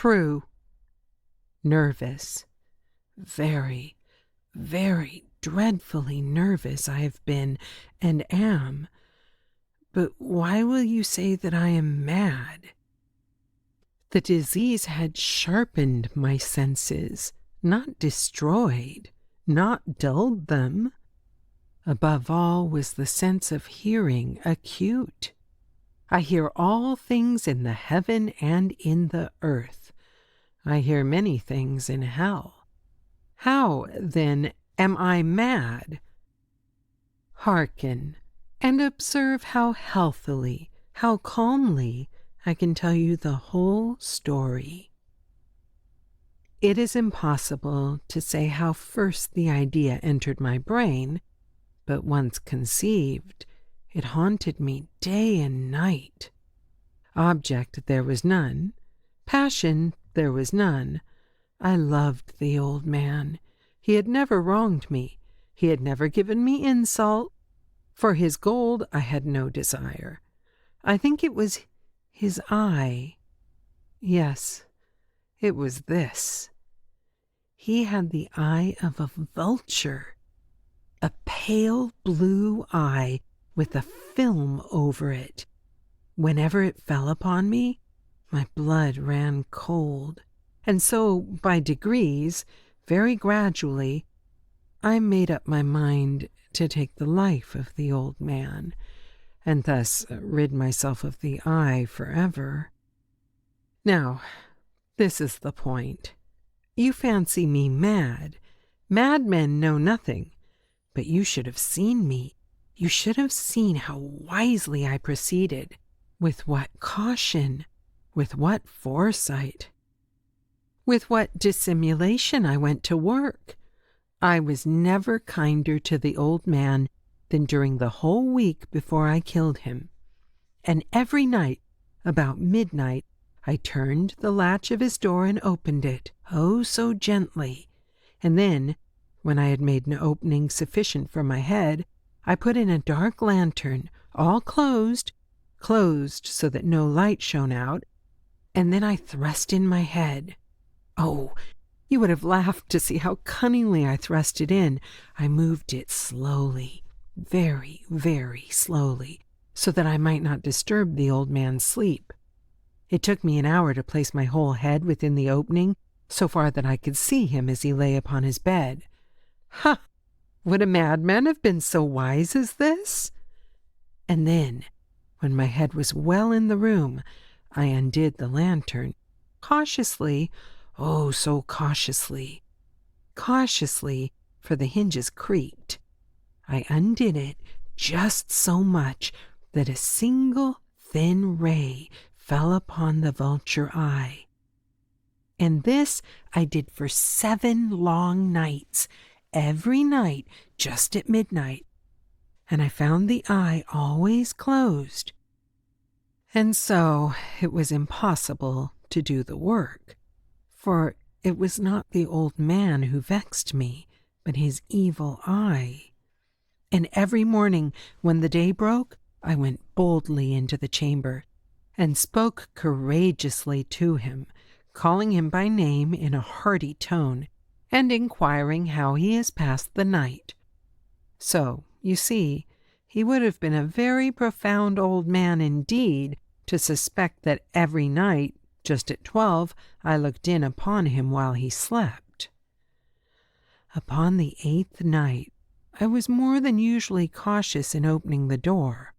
true. Nervous. Very, very dreadfully nervous I have been and am. But why will you say that I am mad? The disease had sharpened my senses, not destroyed, not dulled them. Above all was the sense of hearing acute. I hear all things in the heaven and in the earth. I hear many things in hell. How, then, am I mad? Hearken, and observe how healthily, how calmly I can tell you the whole story. It is impossible to say how first the idea entered my brain, but once conceived, it haunted me day and night. Object there was none, passion there was none. I loved the old man. He had never wronged me. He had never given me insult. For his gold I had no desire. I think it was his eye. Yes, it was this. He had the eye of a vulture, a pale blue eye with a film over it. Whenever it fell upon me, my blood ran cold, and so by degrees, very gradually, I made up my mind to take the life of the old man, and thus rid myself of the eye forever. Now, this is the point. You fancy me mad. Madmen know nothing. But you should have seen me. You should have seen how wisely I proceeded, with what caution, with what foresight, with what dissimulation I went to work. I was never kinder to the old man than during the whole week before I killed him. And every night, about midnight, I turned the latch of his door and opened it, oh, so gently. And then, when I had made an opening sufficient for my head, I put in a dark lantern, all closed so that no light shone out, and then I thrust in my head. Oh, you would have laughed to see how cunningly I thrust it in. I moved it slowly, very, very slowly, so that I might not disturb the old man's sleep. It took me an hour to place my whole head within the opening, so far that I could see him as he lay upon his bed. Ha! Would a madman have been so wise as this? And then, when my head was well in the room, I undid the lantern, cautiously, oh, so cautiously, for the hinges creaked. I undid it just so much that a single thin ray fell upon the vulture eye. And this I did for 7 long nights, every night just at midnight, and I found the eye always closed. And so it was impossible to do the work, for it was not the old man who vexed me, but his evil eye. And every morning when the day broke, I went boldly into the chamber and spoke courageously to him, calling him by name in a hearty tone, and inquiring how he has passed the night. So, you see, he would have been a very profound old man indeed to suspect that every night, just at 12, I looked in upon him while he slept. Upon the 8th night, I was more than usually cautious in opening the door.